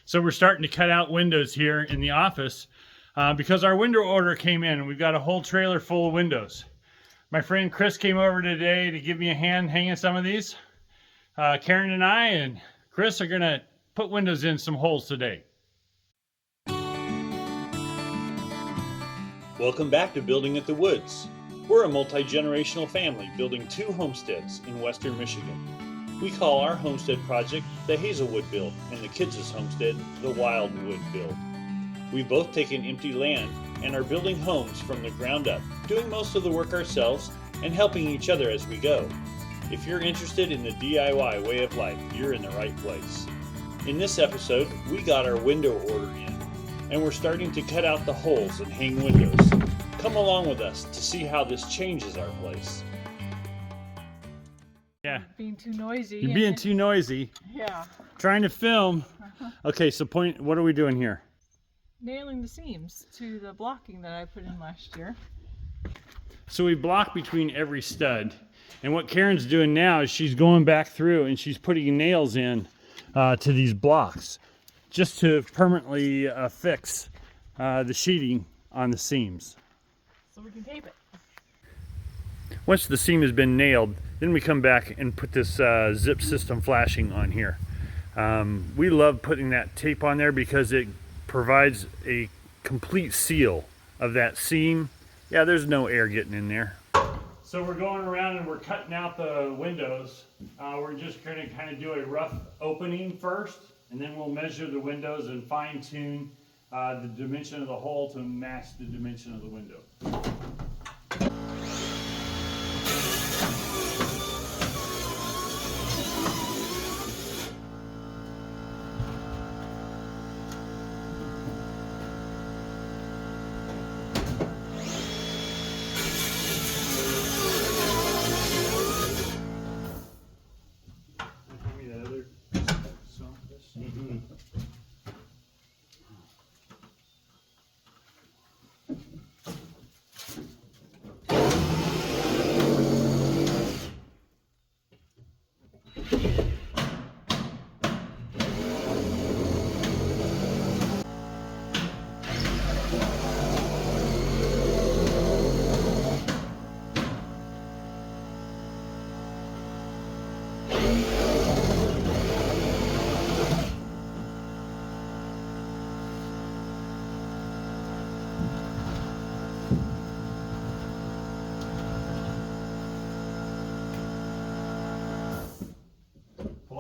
So we're starting to cut out windows here in the office because our window order came in and we've got a whole trailer full of windows. My friend Chris came over today to give me a hand hanging some of these. Karen and I and Chris are gonna put windows in some holes today. Welcome back to Building at the Woods. We're a multi-generational family building 2 homesteads in western Michigan. We call our homestead project the Hazelwood build and the kids' homestead the Wildwood build. We've both taken empty land and are building homes from the ground up, doing most of the work ourselves and helping each other as we go. If you're interested in the DIY way of life, you're in the right place. In this episode, we got our window order in and we're starting to cut out the holes and hang windows. Come along with us to see how this changes our place. Yeah. Being too noisy. You're being too noisy. Yeah. Trying to film. Okay, so what are we doing here? Nailing the seams to the blocking that I put in last year. So we block between every stud. And what Karen's doing now is she's going back through and she's putting nails in to these blocks just to permanently fix the sheeting on the seams. So we can tape it. Once the seam has been nailed, then we come back and put this zip system flashing on here. We love putting that tape on there because it provides a complete seal of that seam. Yeah, there's no air getting in there. So we're going around and we're cutting out the windows. We're just going to kind of do a rough opening first, and then we'll measure the windows and fine tune the dimension of the hole to match the dimension of the window.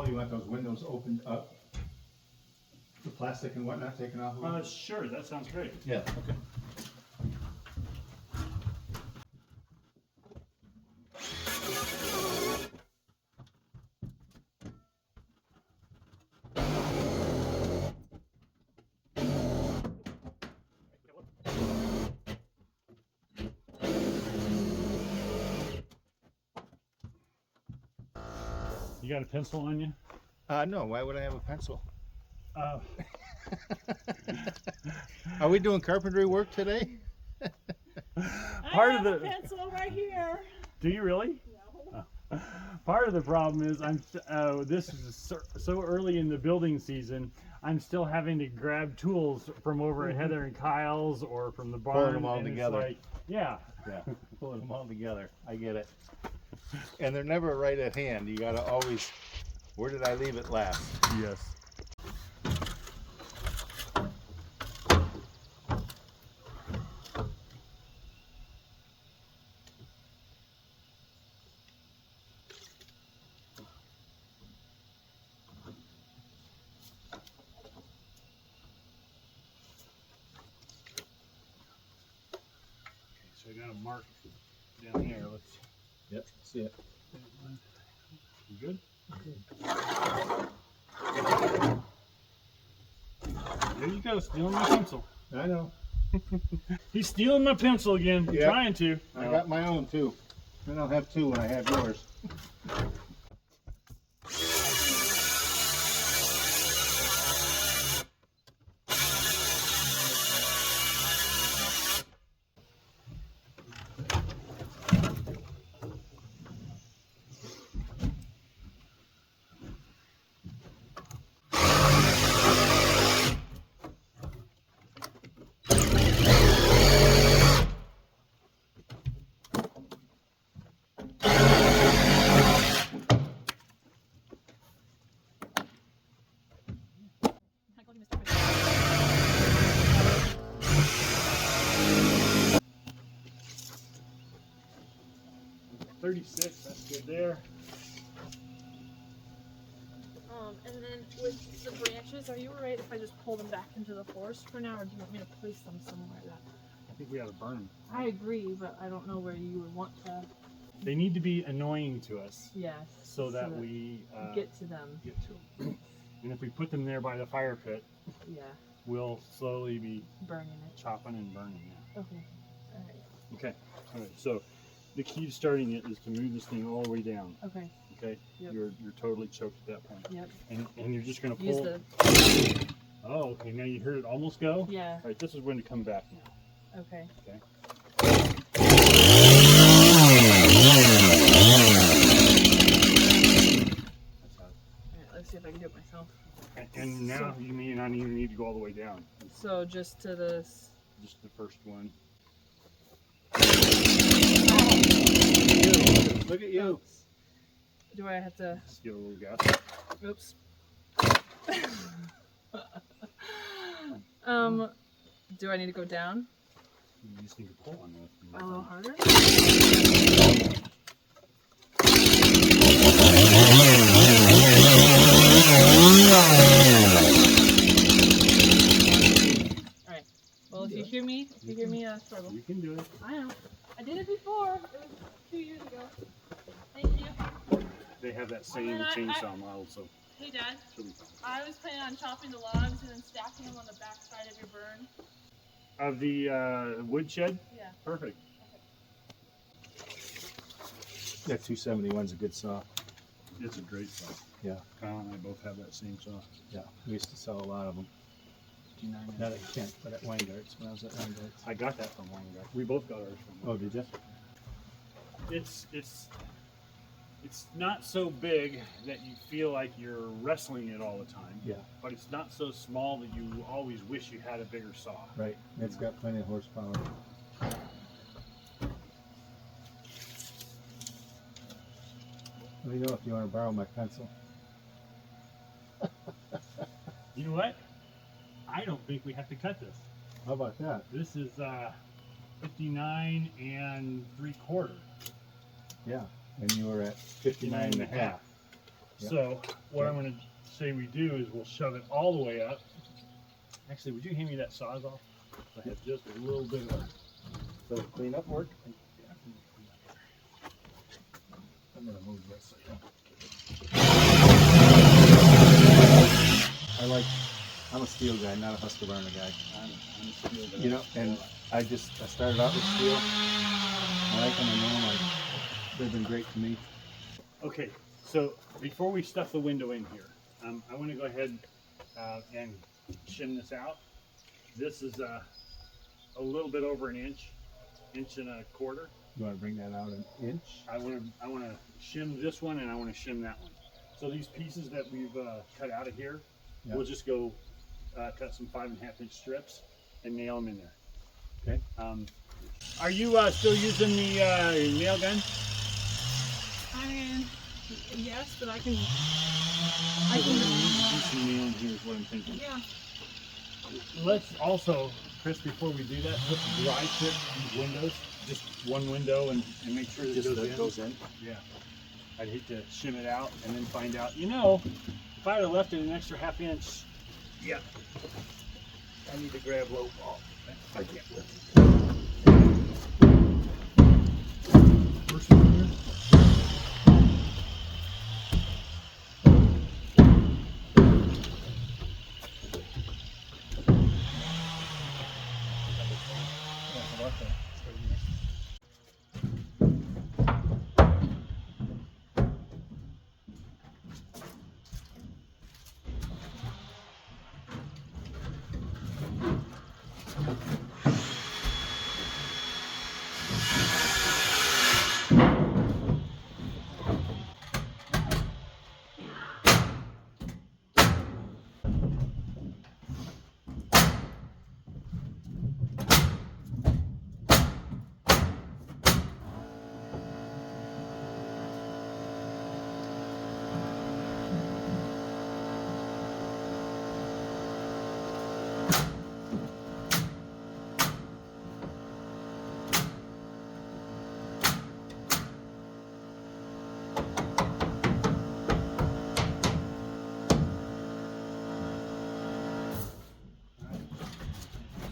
You want those windows opened up, the plastic and whatnot taken off? Sure, that sounds great. Yeah, okay. You got a pencil on you? No, why would I have a pencil? Oh. Are we doing carpentry work today? Part I of have a the pencil right here. Do you really? No. Oh. Part of the problem is this is so early in the building season. I'm still having to grab tools from over at Heather and Kyle's or from the barn. Pulling them all and together. It's like, yeah. Yeah, pulling them all together. I get it. And they're never right at hand. You gotta always, where did I leave it last? Yes. So I got a mark down here. Let's. Yep, see it. You good? There you go, stealing my pencil. I know. He's stealing my pencil again. Yep. Trying to. I got my own too. I don't have two when I have yours. 36, that's good there. And then with the branches, are you alright if I just pull them back into the forest for now, or do you want me to place them somewhere that... I think we ought to burn them. I agree, but I don't know where you would want to... They need to be annoying to us Yes. so that we get to them. get to them. And if we put them there by the fire pit, Yeah. we'll slowly be Burning it. chopping and burning it. Okay. Alright. Okay. All right. So the key to starting it is to move this thing all the way down. Okay. Okay. Yep. You're totally choked at that point. Yep. And you're just gonna Use pull. the... Oh, okay. Now you heard it almost go. Yeah. All right. This is when to come back now. Okay. Okay. Alright, let's see if I can do it myself. And now you may not even need to go all the way down. So just to this... Just the first one. Look at you. Do I have to... Just give it a little gas. Oops. Do I need to go down You just need to pull on this. a little harder? Alright. Well, if you hear me, struggle. You can do it. I know. I did it before. It was 2 years ago. Thank you. They have that same And I- chainsaw model, so Hey, Dad. she'll be fine. I was planning on chopping the logs and then stacking them on the back side of your burn. Of the wood shed? Yeah. Perfect. That 271's a good saw. It's a great saw. Yeah. Kyle and I both have that same saw. Yeah. We used to sell a lot of them. Not at Kent, but at Weingart's when I was at Weingart's. I got that from Weingarten. We both got ours from Oh, did you? It's not so big that you feel like you're wrestling it all the time. Yeah. But it's not so small that you always wish you had a bigger saw. Right. It's got plenty of horsepower. Let me know if you want to borrow my pencil. You know what? I don't think we have to cut this. How about that? This is 59 3/4. Yeah. And you were at 59 and a half. Yeah. So what I'm going to say we do is we'll shove it all the way up. Actually, would you hand me that sawzall? I have just a little bit of So clean up work. I'm going to move this. I'm a steel guy, not a Husqvarna guy. I'm still gonna- You know, and I started out with steel. I like them, I know them. They've been great to me. Okay, so before we stuff the window in here, I want to go ahead and shim this out. This is a little bit over an inch, 1.25 inches. You want to bring that out an inch? I want to shim this one and I want to shim that one. So these pieces that we've cut out of here, Yeah. we'll just go cut some 5.5-inch strips and nail them in there. Okay. Are you still using the nail gun? I mean, yes, but I can. I can do some nailing here is what I'm thinking. Yeah. Let's also, Chris, before we do that, let's dry fit these windows. Just one window and make sure that Just it that goes in. Yeah. I'd hate to shim it out and then find out, you know, if I had left it an extra 1/2 inch, yeah, I need to grab low ball. I can't. First one here.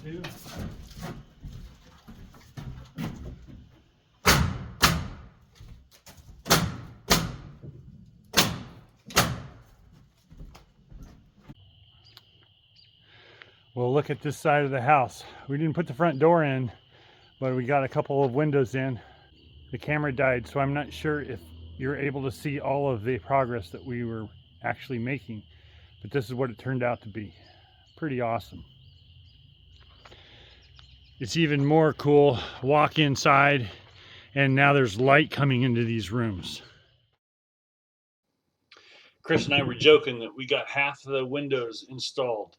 too. Well, look at this side of the house. We didn't put the front door in, but we got a couple of windows in. The camera died, so I'm not sure if you're able to see all of the progress that we were actually making, but this is what it turned out to be. Pretty awesome. It's even more cool. Walk inside, and now there's light coming into these rooms. Chris and I were joking that we got half the windows installed.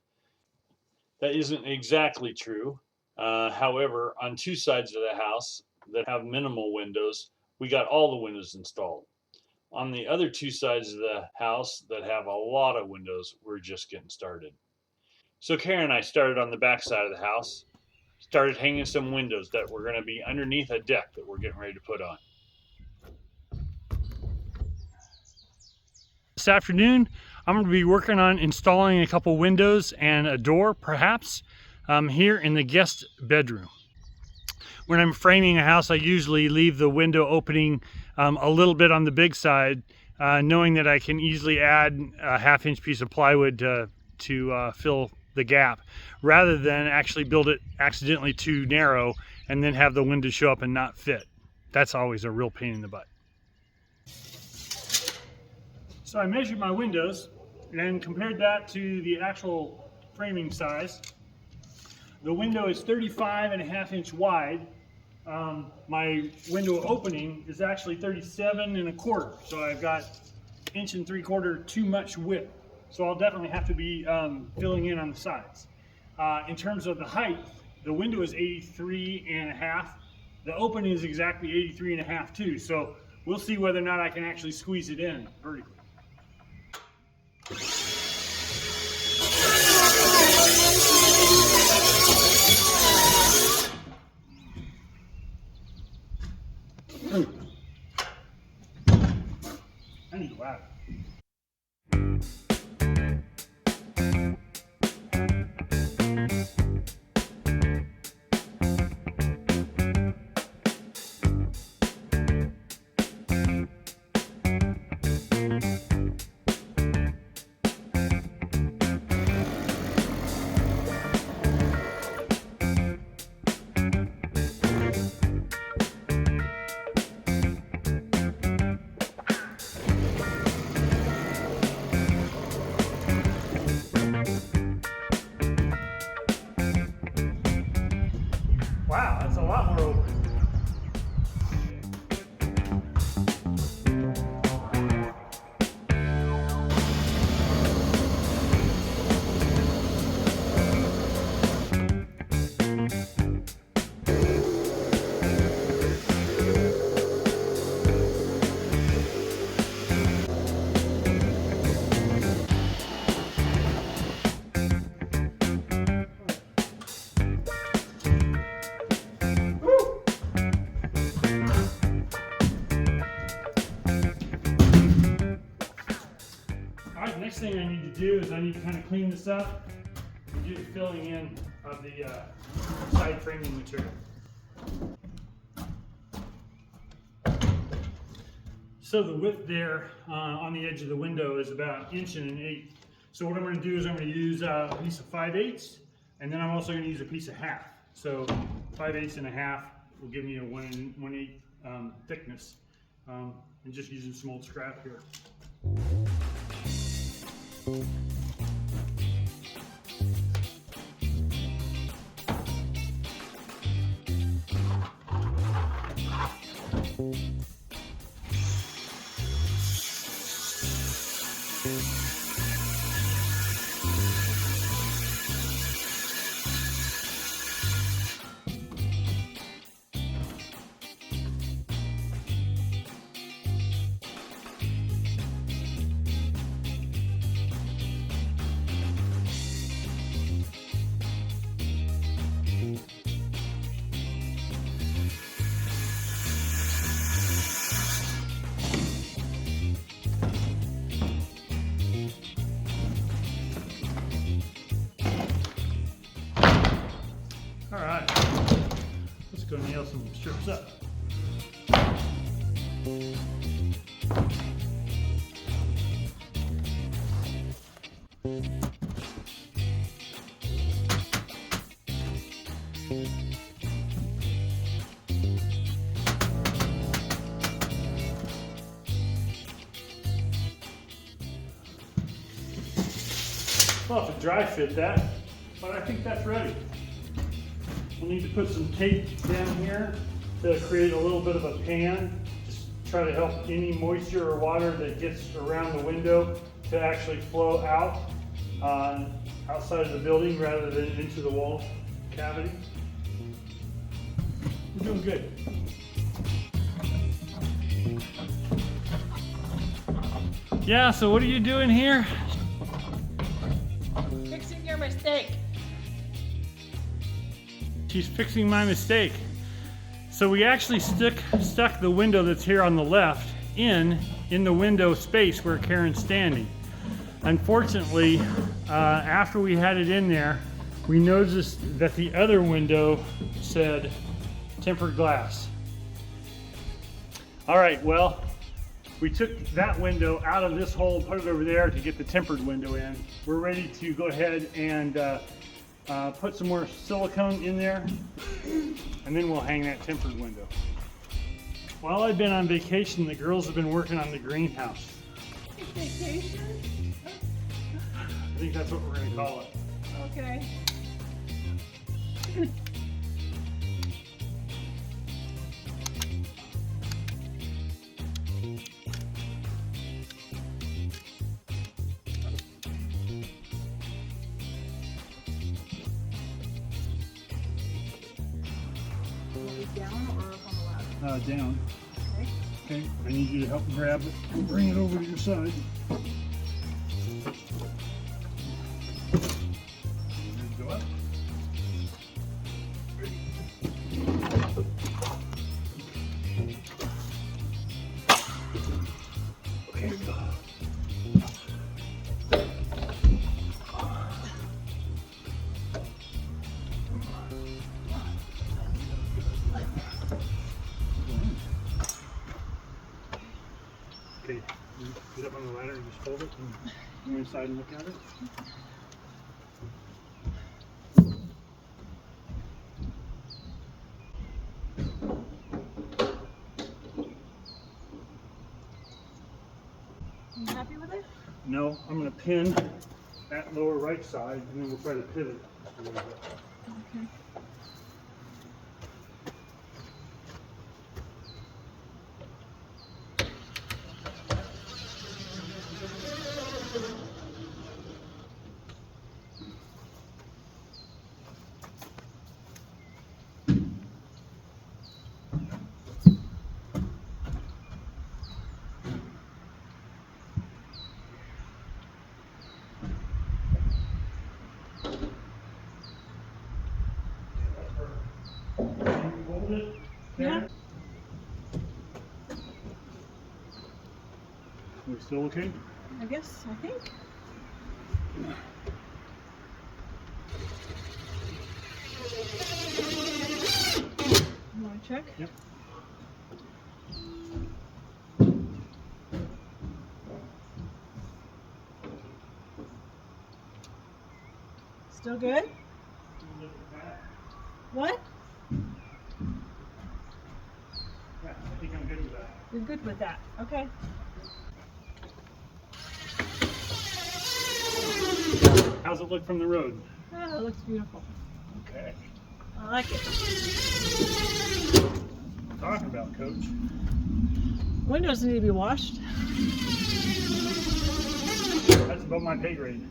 That isn't exactly true. However, on two sides of the house that have minimal windows, we got all the windows installed. On the other two sides of the house that have a lot of windows, we're just getting started. So Karen and I started on the back side of the house, started hanging some windows that were going to be underneath a deck that we're getting ready to put on. This afternoon, I'm going to be working on installing a couple windows and a door, perhaps, here in the guest bedroom. When I'm framing a house, I usually leave the window opening a little bit on the big side, knowing that I can easily add a 1/2-inch piece of plywood to fill the gap, rather than actually build it accidentally too narrow and then have the window show up and not fit. That's always a real pain in the butt. So I measured my windows and compared that to the actual framing size. The window is 35.5 inch wide. My window opening is actually 37.25, so I've got 1.75 inches too much width. So I'll definitely have to be filling in on the sides. In terms of the height, the window is 83.5. The opening is exactly 83.5 too. So we'll see whether or not I can actually squeeze it in vertically. I need to ladder. Wow, that's a lot more open. Next thing I need to do is I need to kind of clean this up and do the filling in of the side framing material. So the width there on the edge of the window is about 1 1/8 inches. So what I'm going to do is I'm going to use a piece of 5/8, and then I'm also going to use a piece of 1/2. So 5/8 and 1/2 will give me a 1 1/8 thickness, and just using some old scrap here. strips up. Well, if a dry fit that, but I think that's ready. We'll need to put some tape down here to create a little bit of a pan. Just try to help any moisture or water that gets around the window to actually flow out outside of the building rather than into the wall cavity. We're doing good. Yeah, so what are you doing here? Fixing your mistake. She's fixing my mistake. So we actually stuck the window that's here on the left in the window space where Karen's standing. Unfortunately, after we had it in there, we noticed that the other window said tempered glass. All right, well, we took that window out of this hole, put it over there to get the tempered window in. We're ready to go ahead and put some more silicone in there, and then we'll hang that tempered window. While I've been on vacation, the girls have been working on the greenhouse. Vacation? I think that's what we're going to call it. Okay. Down or up on the ladder? Down. Okay. Okay, I need you to help grab it and bring it over to your side. Go up. Okay, go. Okay, you get up on the ladder and just hold it and go inside and look at it. You happy with it? No, I'm going to pin that lower right side and then we'll try to pivot a little bit. Okay. Hold it. Yeah. We still okay? I guess, I think. You want to check? Yep. Still good? What? Yeah, I think I'm good with that. You're good with that. Okay. How's it look from the road? Oh, it looks beautiful. Okay. I like it. What I'm talking about, Coach. Windows need to be washed. That's above my pay grade.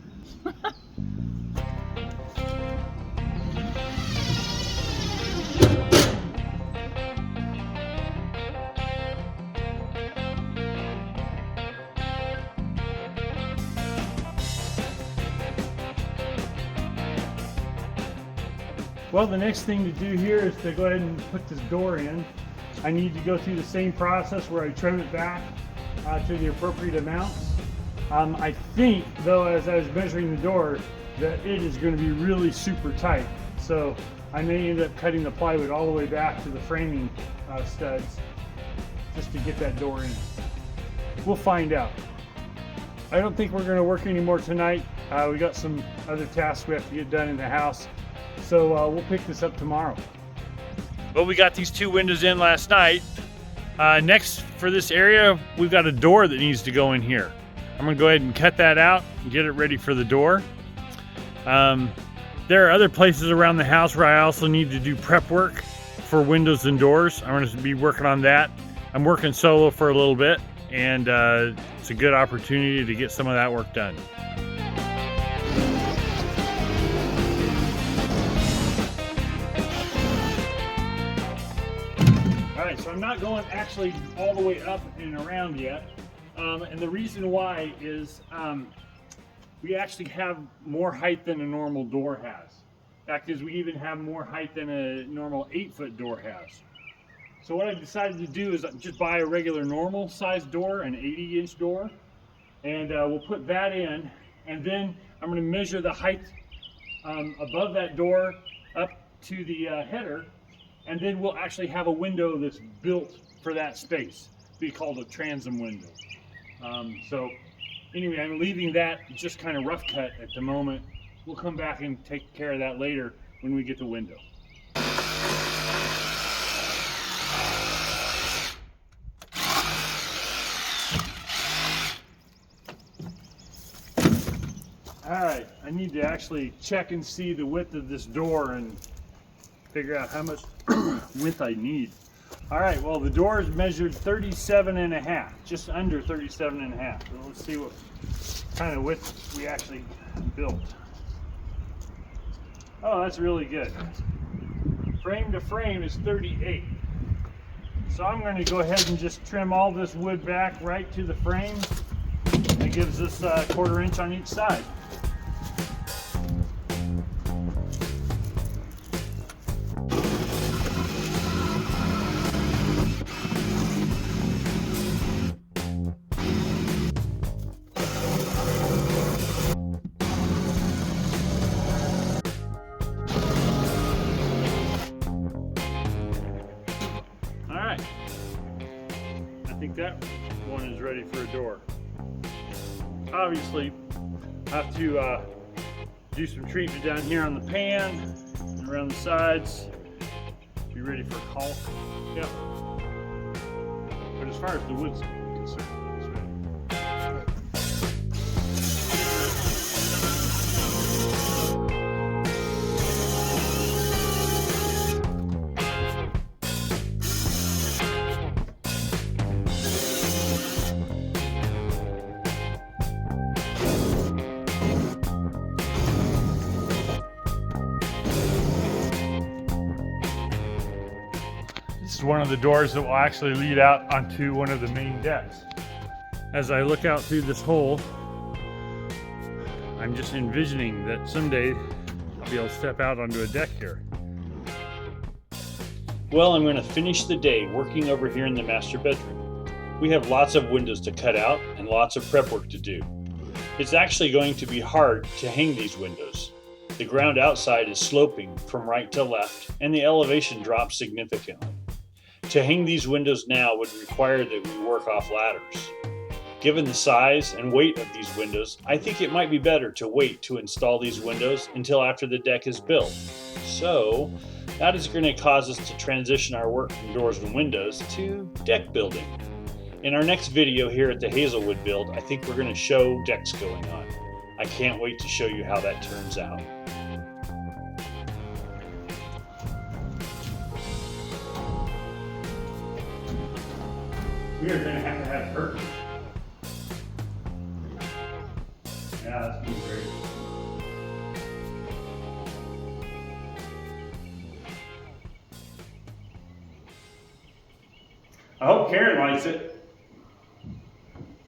Well, the next thing to do here is to go ahead and put this door in. I need to go through the same process where I trim it back to the appropriate amounts. I think, though, as I was measuring the door, that it is going to be really super tight. So I may end up cutting the plywood all the way back to the framing studs just to get that door in. We'll find out. I don't think we're going to work anymore tonight. We got some other tasks we have to get done in the house. So we'll pick this up tomorrow. Well, we got these 2 windows in last night. Next for this area, we've got a door that needs to go in here. I'm going to go ahead and cut that out and get it ready for the door. There are other places around the house where I also need to do prep work for windows and doors. I'm going to be working on that. I'm working solo for a little bit, and it's a good opportunity to get some of that work done. All right, so I'm not going actually all the way up and around yet. And the reason why is we actually have more height than a normal door has. Fact is, we even have more height than a normal 8-foot door has. So what I decided to do is just buy a regular normal size door, an 80-inch door, and we'll put that in, and then I'm going to measure the height above that door up to the header, and then we'll actually have a window that's built for that space. It'll be called a transom window. So anyway, I'm leaving that just kind of rough cut at the moment. We'll come back and take care of that later when we get the window. All right, I need to actually check and see the width of this door and figure out how much width I need. All right, well, the door is measured 37.5, just under 37.5. So let's see what kind of width we actually built. Oh, that's really good. Frame to frame is 38. So I'm going to go ahead and just trim all this wood back right to the frame. It gives us a 1/4 inch on each side. I think that one is ready for a door. Obviously, I have to do some treatment down here on the pan and around the sides. Be ready for caulk. Yep. But as far as the wood's concerned, it's ready. This is one of the doors that will actually lead out onto one of the main decks. As I look out through this hole, I'm just envisioning that someday I'll be able to step out onto a deck here. Well, I'm going to finish the day working over here in the master bedroom. We have lots of windows to cut out and lots of prep work to do. It's actually going to be hard to hang these windows. The ground outside is sloping from right to left and the elevation drops significantly. To hang these windows now would require that we work off ladders. Given the size and weight of these windows, I think it might be better to wait to install these windows until after the deck is built. So, that is going to cause us to transition our work from doors and windows to deck building. In our next video here at the Hazelwood build, I think we're going to show decks going on. I can't wait to show you how that turns out. We are going to have curtains. Yeah, that's going to be great. I hope Karen likes it.